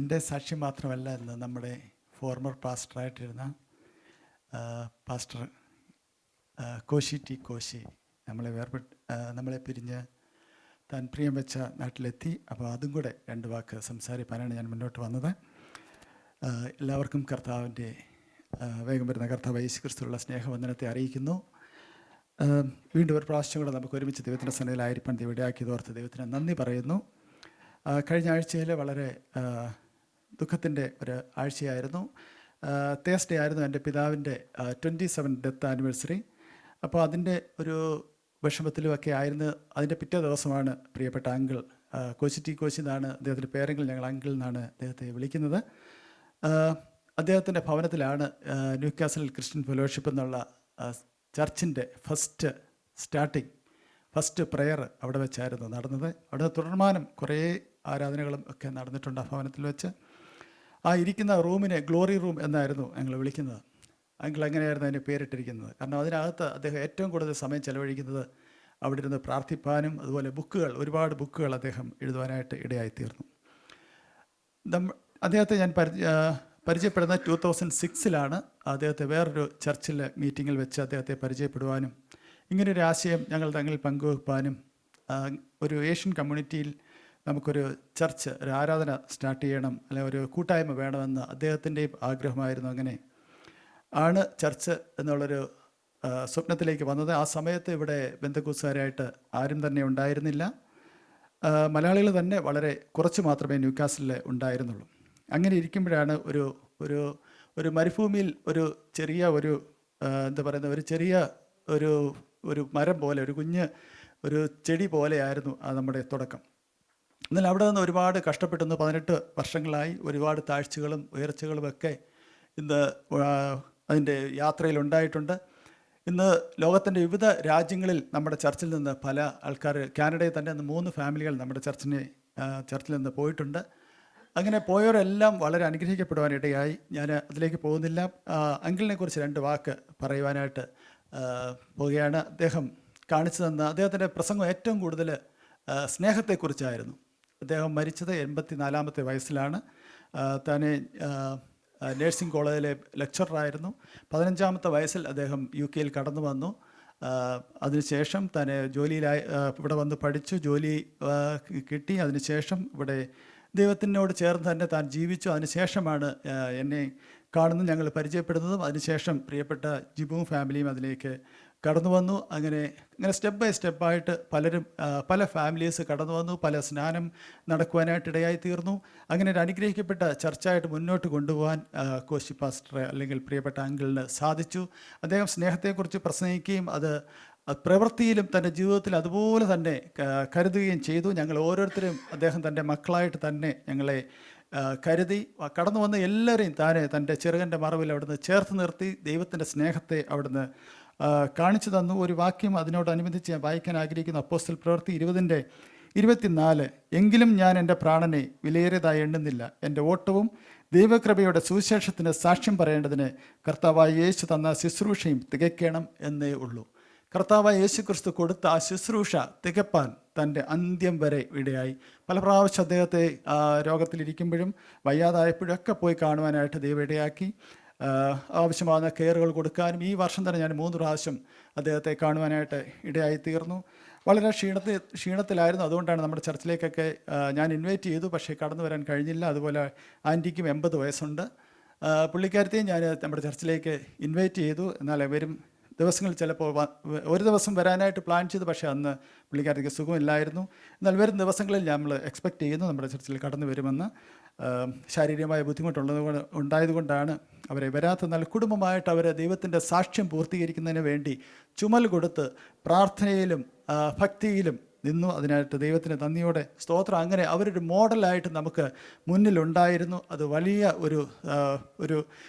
എൻ്റെ സാക്ഷ്യം മാത്രമല്ല എന്ന് നമ്മുടെ ഫോർമർ പാസ്റ്ററായിട്ടിരുന്ന പാസ്റ്റർ കോശി ടി കോശി നമ്മളെ പിരിഞ്ഞ് താൻ പ്രിയം വെച്ച നാട്ടിലെത്തി. അപ്പോൾ അതും കൂടെ രണ്ട് വാക്ക് സംസാരിക്കാനാണ് ഞാൻ മുന്നോട്ട് വന്നത്. എല്ലാവർക്കും കർത്താവിൻ്റെ വേഗം വരുന്ന കർത്താവ് യേശുക്രിസ്തുവിലുള്ള സ്നേഹവന്ദനത്തെ അറിയിക്കുന്നു. വീണ്ടും ഒരു പ്രാവശ്യം കൂടെ നമുക്ക് ഒരുമിച്ച് ദൈവത്തിൻ്റെ സന്നിധിയിലായിരിക്കാൻ ദൈവടയാക്കിയതോർത്ത് ദൈവത്തിന് നന്ദി പറയുന്നു. കഴിഞ്ഞ ആഴ്ചയിൽ വളരെ ദുഃഖത്തിൻ്റെ ഒരു ആഴ്ചയായിരുന്നു. തേഴ്സ്ഡേ ആയിരുന്നു എൻ്റെ പിതാവിൻ്റെ 27th ഡെത്ത് ആനിവേഴ്സറി. അപ്പോൾ അതിൻ്റെ ഒരു വിഷമത്തിലുമൊക്കെ ആയിരുന്നു. അതിൻ്റെ പിറ്റേ ദിവസമാണ് പ്രിയപ്പെട്ട അങ്കിൾ കോശി ടി കോശി എന്നാണ് അദ്ദേഹത്തിൻ്റെ പേരെങ്കിൽ ഞങ്ങൾ അങ്കിൾ എന്നാണ് അദ്ദേഹത്തെ വിളിക്കുന്നത്. അദ്ദേഹത്തിൻ്റെ ഭവനത്തിലാണ് ന്യൂകാസിൽ ക്രിസ്ത്യൻ ഫെലോഷിപ്പ് എന്നുള്ള ചർച്ചിൻ്റെ ഫസ്റ്റ് പ്രെയർ അവിടെ വെച്ചായിരുന്നു നടന്നത്. അവിടെ തുടർമാനം കുറേ ആരാധനകളും ഒക്കെ നടന്നിട്ടുണ്ട് ആ ഭവനത്തിൽ വെച്ച്. ആ ഇരിക്കുന്ന റൂമിനെ ഗ്ലോറി റൂം എന്നായിരുന്നു ഞങ്ങൾ വിളിക്കുന്നത്. അങ്കിൾ അങ്ങനെയായിരുന്നു അതിന് പേരിട്ടിരിക്കുന്നത്. കാരണം അതിനകത്ത് അദ്ദേഹം ഏറ്റവും കൂടുതൽ സമയം ചെലവഴിക്കുന്നത് അവിടെ ഇരുന്ന് പ്രാർത്ഥിപ്പാനും അതുപോലെ ഒരുപാട് ബുക്കുകൾ അദ്ദേഹം എഴുതുവാനായിട്ട് ഇടയായിത്തീർന്നു. അദ്ദേഹത്തെ ഞാൻ പരിചയപ്പെടുന്ന 2006 അദ്ദേഹത്തെ വേറൊരു ചർച്ചിലെ മീറ്റിങ്ങിൽ വെച്ച് അദ്ദേഹത്തെ പരിചയപ്പെടുവാനും ഇങ്ങനൊരു ആശയം ഞങ്ങൾ തങ്ങളിൽ പങ്കുവെപ്പാനും ഒരു ഏഷ്യൻ കമ്മ്യൂണിറ്റിയിൽ നമുക്കൊരു ചർച്ച്, ഒരു ആരാധന സ്റ്റാർട്ട് ചെയ്യണം, അല്ലെങ്കിൽ ഒരു കൂട്ടായ്മ വേണമെന്ന് അദ്ദേഹത്തിൻ്റെയും ആഗ്രഹമായിരുന്നു. അങ്ങനെ ആണ് ചർച്ച് എന്നുള്ളൊരു സ്വപ്നത്തിലേക്ക് വന്നത്. ആ സമയത്ത് ഇവിടെ ബന്ധുക്കൂസുകാരായിട്ട് ആരും തന്നെ ഉണ്ടായിരുന്നില്ല. മലയാളികൾ തന്നെ വളരെ കുറച്ച് മാത്രമേ ന്യൂകാസിലിൽ ഉണ്ടായിരുന്നുള്ളൂ. അങ്ങനെ ഇരിക്കുമ്പോഴാണ് ഒരു മരുഭൂമിയിൽ ഒരു ചെറിയ ഒരു മരം പോലെ, ഒരു കുഞ്ഞ് ഒരു ചെടി പോലെയായിരുന്നു നമ്മുടെ തുടക്കം. എന്നാൽ അവിടെ നിന്ന് ഒരുപാട് കഷ്ടപ്പെട്ടെന്ന് 18 വർഷങ്ങളായി ഒരുപാട് താഴ്ചകളും ഉയർച്ചകളുമൊക്കെ ഇന്ന് അതിൻ്റെ യാത്രയിൽ ഉണ്ടായിട്ടുണ്ട്. ഇന്ന് ലോകത്തിൻ്റെ വിവിധ രാജ്യങ്ങളിൽ നമ്മുടെ ചർച്ചിൽ നിന്ന് പല ആൾക്കാർ, കാനഡയിൽ തന്നെ 3 ഫാമിലികൾ നമ്മുടെ ചർച്ചിൽ നിന്ന് പോയിട്ടുണ്ട്. അങ്ങനെ പോയവരെല്ലാം വളരെ അനുഗ്രഹിക്കപ്പെടുവാനിടയായി. ഞാൻ അതിലേക്ക് പോകുന്നില്ല. അങ്കിളിനെ കുറിച്ച് 2 വാക്ക് പറയുവാനായിട്ട് പോവുകയാണ്. അദ്ദേഹം കാണിച്ചു തന്ന അദ്ദേഹത്തിൻ്റെ പ്രസംഗം ഏറ്റവും കൂടുതൽ സ്നേഹത്തെക്കുറിച്ചായിരുന്നു. അദ്ദേഹം മരിച്ചത് 84ാമത്തെ വയസ്സിലാണ്. തന്നെ നേഴ്സിംഗ് കോളേജിലെ ലെക്ചറായിരുന്നു. 15ാമത്തെ വയസ്സിൽ അദ്ദേഹം UK കടന്നു വന്നു. അതിനുശേഷം തന്നെ ഇവിടെ വന്ന് പഠിച്ചു, ജോലി കിട്ടി. അതിനുശേഷം ഇവിടെ ദൈവത്തിനോട് ചേർന്ന് തന്നെ താൻ ജീവിച്ചു. അതിനുശേഷമാണ് എന്നെ കാണുന്നതും ഞങ്ങൾ പരിചയപ്പെടുന്നതും. അതിനുശേഷം പ്രിയപ്പെട്ട ജിബുവും ഫാമിലിയും അതിലേക്ക് കടന്നു വന്നു. അങ്ങനെ സ്റ്റെപ്പ് ബൈ സ്റ്റെപ്പായിട്ട് പല ഫാമിലീസ് കടന്നു വന്നു. പല സ്നാനം നടക്കുവാനായിട്ട് ഇടയായി തീർന്നു. അങ്ങനെ ഒരു അനുഗ്രഹിക്കപ്പെട്ട ചർച്ചായിട്ട് മുന്നോട്ട് കൊണ്ടുപോകാൻ കോശി പാസ്റ്റർ അല്ലെങ്കിൽ പ്രിയപ്പെട്ട അങ്കിളിന് സാധിച്ചു. അദ്ദേഹം സ്നേഹത്തെക്കുറിച്ച് പ്രസംഗിക്കുകയും അത് പ്രവൃത്തിയിലും തൻ്റെ ജീവിതത്തിൽ അതുപോലെ തന്നെ കരുതുകയും ചെയ്തു. ഞങ്ങൾ ഓരോരുത്തരും അദ്ദേഹം തൻ്റെ മക്കളായിട്ട് തന്നെ ഞങ്ങളെ കരുതി. കടന്നു വന്ന എല്ലാവരെയും തൻ്റെ ചെറുകൻ്റെ മറവിൽ അവിടുന്ന് ചേർത്ത് നിർത്തി ദൈവത്തിൻ്റെ സ്നേഹത്തെ അവിടുന്ന് കാണിച്ചു തന്നു. ഒരു വാക്യം അതിനോടനുബന്ധിച്ച് ഞാൻ വായിക്കാൻ ആഗ്രഹിക്കുന്നു. അപ്പോസ്തല പ്രവൃത്തി 20:24. എങ്കിലും ഞാൻ എൻ്റെ പ്രാണനെ വിലയേറിയതായി എണ്ണുന്നില്ല. എൻ്റെ ഓട്ടവും ദൈവകൃപയുടെ സുവിശേഷത്തിന് സാക്ഷ്യം പറയേണ്ടതിന് കർത്താവായ യേശു തന്ന ശുശ്രൂഷയും തികയ്ക്കണം എന്നേ ഉള്ളൂ. കർത്താവായ യേശു ക്രിസ്തു കൊടുത്ത ആ ശുശ്രൂഷ തികപ്പാൻ തൻ്റെ അന്ത്യം വരെ ഇടയായി. പല പ്രാവശ്യം അദ്ദേഹത്തെ രോഗത്തിലിരിക്കുമ്പോഴും വയ്യാതായപ്പോഴൊക്കെ പോയി കാണുവാനായിട്ട് ദൈവം ഇടയാക്കി. ആവശ്യമാകുന്ന കെയറുകൾ കൊടുക്കാനും ഈ വർഷം തന്നെ ഞാൻ 3 പ്രാവശ്യം അദ്ദേഹത്തെ കാണുവാനായിട്ട് ഇടയായി തീർന്നു. വളരെ ക്ഷീണത്തിലായിരുന്നു. അതുകൊണ്ടാണ് നമ്മുടെ ചർച്ചിലേക്കൊക്കെ ഞാൻ ഇൻവൈറ്റ് ചെയ്തു, പക്ഷേ കടന്നു വരാൻ കഴിഞ്ഞില്ല. അതുപോലെ ആൻറ്റിക്കും 80 വയസ്സുണ്ട്. പുള്ളിക്കാരത്തെയും ഞാൻ നമ്മുടെ ചർച്ചിലേക്ക് ഇൻവൈറ്റ് ചെയ്തു. എന്നാൽ വരും ദിവസങ്ങളിൽ ചിലപ്പോൾ ഒരു ദിവസം വരാനായിട്ട് പ്ലാൻ ചെയ്തു, പക്ഷേ അന്ന് പുള്ളിക്കാരത്തേക്ക് സുഖമില്ലായിരുന്നു. എന്നാൽ വരും ദിവസങ്ങളിൽ നമ്മൾ എക്സ്പെക്റ്റ് ചെയ്യുന്നു നമ്മുടെ ചർച്ചിൽ കടന്നു വരുമെന്ന്. ശാരീരികമായ ഉണ്ടായതുകൊണ്ടാണ് അവരെ വരാത്ത. എന്നാൽ കുടുംബമായിട്ട് അവർ ദൈവത്തിൻ്റെ സാക്ഷ്യം പൂർത്തീകരിക്കുന്നതിന് വേണ്ടി ചുമൽ കൊടുത്ത് പ്രാർത്ഥനയിലും ഭക്തിയിലും നിന്നു. അതിനായിട്ട് ദൈവത്തിന് നന്ദിയോടെ സ്തോത്രം. അങ്ങനെ അവരൊരു മോഡലായിട്ട് നമുക്ക് മുന്നിലുണ്ടായിരുന്നു. അത് വലിയ ഒരു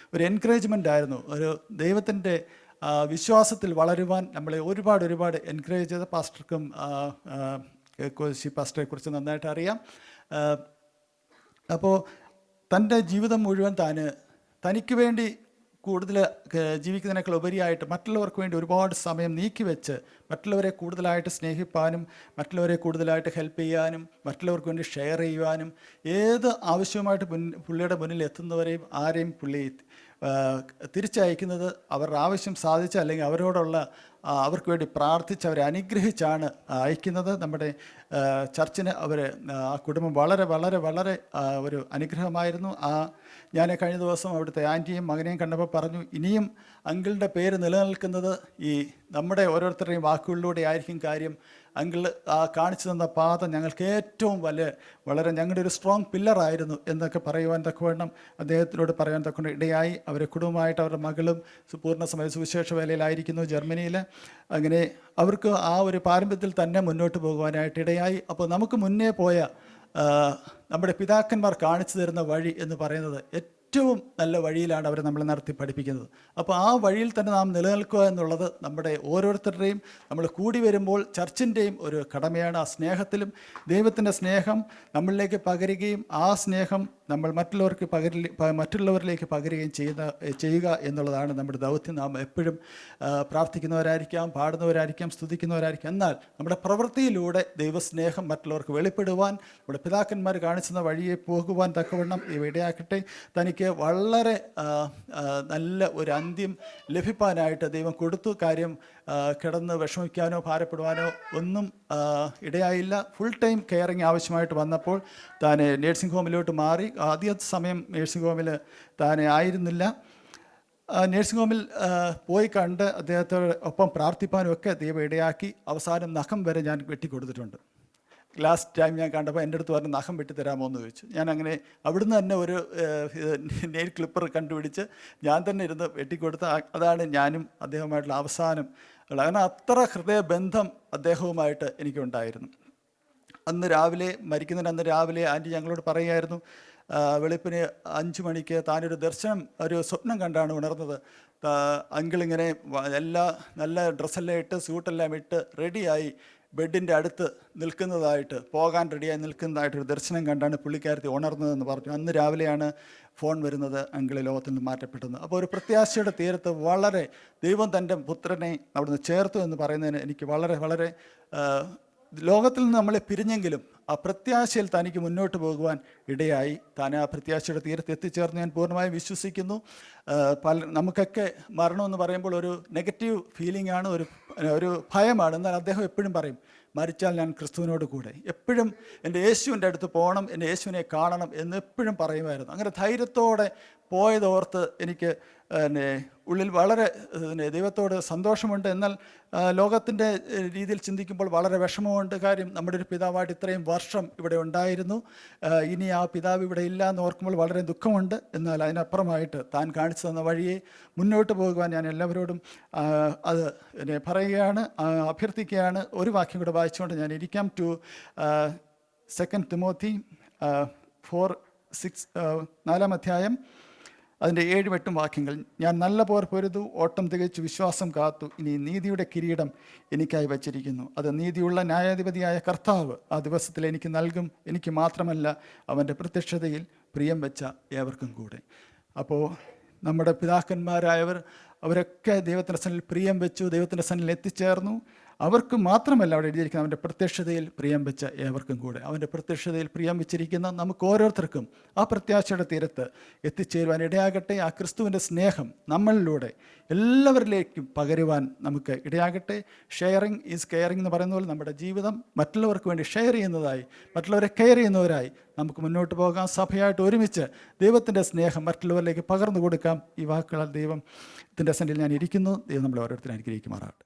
എൻകറേജ്മെൻ്റ് ആയിരുന്നു. ഒരു ദൈവത്തിൻ്റെ വിശ്വാസത്തിൽ വളരുവാൻ നമ്മളെ ഒരുപാട് എൻകറേജ് ചെയ്ത പാസ്റ്റർക്കും കോശി പാസ്റ്ററെ കുറിച്ച് നന്നായിട്ട് അറിയാം. അപ്പോൾ തൻ്റെ ജീവിതം മുഴുവൻ തനിക്ക് വേണ്ടി കൂടുതൽ ജീവിക്കുന്നതിനേക്കാൾ ഉപരിയായിട്ട് മറ്റുള്ളവർക്ക് വേണ്ടി ഒരുപാട് സമയം നീക്കിവെച്ച് മറ്റുള്ളവരെ കൂടുതലായിട്ട് സ്നേഹിപ്പാനും മറ്റുള്ളവരെ കൂടുതലായിട്ട് ഹെൽപ്പ് ചെയ്യാനും മറ്റുള്ളവർക്ക് വേണ്ടി ഷെയർ ചെയ്യുവാനും ഏത് ആവശ്യവുമായിട്ട് പുള്ളിയുടെ മുന്നിൽ എത്തുന്നവരെയും ആരെയും പുള്ളി തിരിച്ചയക്കുന്നത് അവരുടെ ആവശ്യം സാധിച്ച അല്ലെങ്കിൽ അവരോടുള്ള അവർക്ക് വേണ്ടി പ്രാർത്ഥിച്ച് അവരെ അനുഗ്രഹിച്ചാണ് അയക്കുന്നത്. നമ്മുടെ ചർച്ചിന് അവർ ആ കുടുംബം വളരെ വളരെ വളരെ ഒരു അനുഗ്രഹമായിരുന്നു. ഞാൻ കഴിഞ്ഞ ദിവസം അവിടുത്തെ ആൻറ്റിയും മകനെയും കണ്ടപ്പോൾ പറഞ്ഞു, ഇനിയും അങ്കിളുടെ പേര് നിലനിൽക്കുന്നത് ഈ നമ്മുടെ ഓരോരുത്തരുടെയും വാക്കുകളിലൂടെ ആയിരിക്കും കാര്യം. അങ്കിൾ കാണിച്ചു തന്ന പാത ഞങ്ങൾക്ക് ഏറ്റവും വളരെ ഞങ്ങളുടെ ഒരു സ്ട്രോങ് പില്ലറായിരുന്നു എന്നൊക്കെ പറയുവാൻ തക്കവണ്ണം അദ്ദേഹത്തിനോട് പറയാൻ തക്കവണ്ണം ഇടയായി. അവരെ കുടുംബമായിട്ട് അവരുടെ മകളും പൂർണ്ണസമയ സുവിശേഷ വേലയിലായിരിക്കുന്നു ജർമ്മനിയിൽ. അങ്ങനെ അവർക്ക് ആ ഒരു പാരമ്പര്യത്തിൽ തന്നെ മുന്നോട്ട് പോകുവാനായിട്ട് ഇടയായി. അപ്പോൾ നമുക്ക് മുന്നേ പോയ നമ്മുടെ പിതാക്കന്മാർ കാണിച്ചു തരുന്ന വഴി എന്ന് പറയുന്നത് ഏറ്റവും നല്ല വഴിയിലാണ് അവർ നമ്മളെ നടത്തി പഠിപ്പിക്കുന്നത്. അപ്പോൾ ആ വഴിയിൽ തന്നെ നാം നിലനിൽക്കുക എന്നുള്ളത് നമ്മുടെ ഓരോരുത്തരുടെയും നമ്മൾ കൂടി വരുമ്പോൾ ചർച്ചിൻ്റെയും ഒരു കടമയാണ്. ആ സ്നേഹത്തിലും ദൈവത്തിൻ്റെ സ്നേഹം നമ്മളിലേക്ക് പകരുകയും ആ സ്നേഹം നമ്മൾ മറ്റുള്ളവരിലേക്ക് പകരുകയും ചെയ്യുക എന്നുള്ളതാണ് നമ്മുടെ ദൗത്യം. നാം എപ്പോഴും പ്രാർത്ഥിക്കുന്നവരായിരിക്കാം, പാടുന്നവരായിരിക്കാം, സ്തുതിക്കുന്നവരായിരിക്കാം. എന്നാൽ നമ്മുടെ പ്രവൃത്തിയിലൂടെ ദൈവസ്നേഹം മറ്റുള്ളവർക്ക് വെളിപ്പെടുവാൻ നമ്മുടെ പിതാക്കന്മാർ കാണിച്ചുന്ന വഴിയെ പോകുവാൻ തക്കവണ്ണം ഇടയാക്കട്ടെ. തനിക്ക് വളരെ നല്ല ഒരു അന്ത്യം ലഭിക്കാനായിട്ട് ദൈവം കൊടുത്തു. കാര്യം കിടന്ന് വിഷമിക്കാനോ ഭാരപ്പെടുവാനോ ഒന്നും ഇടയായില്ല. ഫുൾ ടൈം കെയറിങ് ആവശ്യമായിട്ട് വന്നപ്പോൾ താൻ നേഴ്സിംഗ് ഹോമിലോട്ട് മാറി. ആദ്യ സമയം നേഴ്സിംഗ് ഹോമിൽ താൻ ആയിരുന്നില്ല. നേഴ്സിംഗ് ഹോമിൽ പോയി കണ്ട് അദ്ദേഹത്തോട് ഒപ്പം പ്രാർത്ഥിപ്പാനും ഒക്കെ ദൈവം ഇടയാക്കി. അവസാനം നഖം വരെ ഞാൻ വെട്ടിക്കൊടുത്തിട്ടുണ്ട്. ലാസ്റ്റ് ടൈം ഞാൻ കണ്ടപ്പോൾ എൻ്റെ അടുത്ത് പറഞ്ഞ് നഖം വെട്ടിത്തരാമോ എന്ന് ചോദിച്ചു. ഞാൻ അങ്ങനെ അവിടുന്ന് തന്നെ ഒരു നെയിൽ ക്ലിപ്പർ കണ്ടുപിടിച്ച് ഞാൻ തന്നെ ഇരുന്ന് വെട്ടിക്കൊടുത്ത് അതാണ് ഞാനും അദ്ദേഹവുമായിട്ടുള്ള അവസാനം ഉള്ളത്. കാരണം അത്ര ഹൃദയബന്ധം അദ്ദേഹവുമായിട്ട് എനിക്കുണ്ടായിരുന്നു. മരിക്കുന്നതിന് അന്ന് രാവിലെ ആൻറ്റി ഞങ്ങളോട് പറയുമായിരുന്നു, വെളുപ്പിന് 5 മണിക്ക് താനൊരു ഒരു സ്വപ്നം കണ്ടാണ് ഉണർന്നത്. അങ്കിളിങ്ങനെ നല്ല ഡ്രസ്സെല്ലാം ഇട്ട് സ്യൂട്ടെല്ലാം ഇട്ട് റെഡിയായി ബെഡിൻ്റെ അടുത്ത് പോകാൻ റെഡിയായി നിൽക്കുന്നതായിട്ടൊരു ദർശനം കണ്ടാണ് പുള്ളിക്കാരത്തി ഉണർന്നതെന്ന് പറഞ്ഞു. അന്ന് രാവിലെയാണ് ഫോൺ വരുന്നത്, അങ്കിള് ലോകത്തിൽ നിന്ന് മാറ്റപ്പെട്ടത്. അപ്പോൾ ഒരു പ്രത്യാശയുടെ തീരത്ത് വളരെ ദൈവം തൻ്റെ പുത്രനെ അവിടുന്ന് ചേർത്തു എന്ന് പറയുന്നതിന് എനിക്ക് വളരെ വളരെ ലോകത്തിൽ നിന്ന് നമ്മളെ പിരിഞ്ഞെങ്കിലും ആ പ്രത്യാശയിൽ തനിക്ക് മുന്നോട്ട് പോകുവാൻ ഇടയായി. താൻ ആ പ്രത്യാശയുടെ തീരത്ത് എത്തിച്ചേർന്ന് ഞാൻ പൂർണ്ണമായും വിശ്വസിക്കുന്നു. നമുക്കൊക്കെ മരണമെന്ന് പറയുമ്പോൾ ഒരു നെഗറ്റീവ് ഫീലിംഗ് ആണ്, ഒരു ഭയമാണ്. എന്നാൽ അദ്ദേഹം എപ്പോഴും പറയും, മരിച്ചാൽ ഞാൻ ക്രിസ്തുവിനോട് കൂടെ, എപ്പോഴും എൻ്റെ യേശുവിൻ്റെ അടുത്ത് പോകണം, എൻ്റെ യേശുവിനെ കാണണം എന്ന് എപ്പോഴും പറയുമായിരുന്നു. അങ്ങനെ ധൈര്യത്തോടെ പോയതോർത്ത് എനിക്ക് ഉള്ളിൽ വളരെ ദൈവത്തോട് സന്തോഷമുണ്ട്. എന്നാൽ ലോകത്തിൻ്റെ രീതിയിൽ ചിന്തിക്കുമ്പോൾ വളരെ വിഷമമുണ്ട്. കാര്യം നമ്മുടെ ഒരു പിതാവായിട്ട് ഇത്രയും വർഷം ഇവിടെ ഉണ്ടായിരുന്നു, ഇനി ആ പിതാവ് ഇവിടെ ഇല്ല എന്ന് ഓർക്കുമ്പോൾ വളരെ ദുഃഖമുണ്ട്. എന്നാൽ അതിനപ്പുറമായിട്ട് താൻ കാണിച്ചു തന്ന വഴിയെ മുന്നോട്ട് പോകുവാൻ ഞാൻ എല്ലാവരോടും അത് പറയുകയാണ്, അഭ്യർത്ഥിക്കുകയാണ്. ഒരു വാക്യം കൂടെ വായിച്ചുകൊണ്ട് ഞാൻ ഇരിക്കാം. 2 തിമോത്തി 4:6 4-ാം അധ്യായം അതിൻ്റെ 7-8 വാക്യങ്ങൾ. ഞാൻ നല്ല പോർ പൊരുതു, ഓട്ടം തികച്ചു, വിശ്വാസം കാത്തു. ഇനി നീതിയുടെ കിരീടം എനിക്കായി വച്ചിരിക്കുന്നു. അത് നീതിയുള്ള ന്യായാധിപതിയായ കർത്താവ് ആ ദിവസത്തിൽ എനിക്ക് നൽകും. എനിക്ക് മാത്രമല്ല, അവൻ്റെ പ്രത്യക്ഷതയിൽ പ്രിയം വെച്ച ഏവർക്കും കൂടെ. അപ്പോൾ നമ്മുടെ പിതാക്കന്മാരായവർ അവരൊക്കെ ദൈവത്തിൻ്റെ സന്നിധിയിൽ പ്രിയം വെച്ചു, ദൈവത്തിൻ്റെ സന്നിധിയിൽ എത്തിച്ചേർന്നു. അവർക്ക് മാത്രമല്ല അവിടെ എഴുതിയിരിക്കുന്നത്, അവൻ്റെ പ്രത്യക്ഷതയിൽ പ്രിയം വെച്ച ഏവർക്കും കൂടെ. അവൻ്റെ പ്രത്യക്ഷതയിൽ പ്രിയം വെച്ചിരിക്കുന്ന നമുക്ക് ഓരോരുത്തർക്കും ആ പ്രത്യാശയുടെ തീരത്ത് എത്തിച്ചേരുവാൻ ഇടയാകട്ടെ. ആ ക്രിസ്തുവിൻ്റെ സ്നേഹം നമ്മളിലൂടെ എല്ലാവരിലേക്കും പകരുവാൻ നമുക്ക് ഇടയാകട്ടെ. ഷെയറിങ് ഈസ് കെയറിങ് എന്ന് പറയുന്ന പോലെ നമ്മുടെ ജീവിതം മറ്റുള്ളവർക്ക് വേണ്ടി ഷെയർ ചെയ്യുന്നതായി, മറ്റുള്ളവരെ കെയർ ചെയ്യുന്നവരായി നമുക്ക് മുന്നോട്ട് പോകാം. സഭയായിട്ട് ഒരുമിച്ച് ദൈവത്തിൻ്റെ സ്നേഹം മറ്റുള്ളവരിലേക്ക് പകർന്നു കൊടുക്കാം. ഈ വാക്കുകളാൽ ദൈവത്തിൻ്റെ സന്നിധിയിൽ ഞാൻ ഇരിക്കുന്നു. ദൈവം നമ്മളെ ഓരോരുത്തരും അനുഗ്രഹിക്കുമാറാകട്ടെ.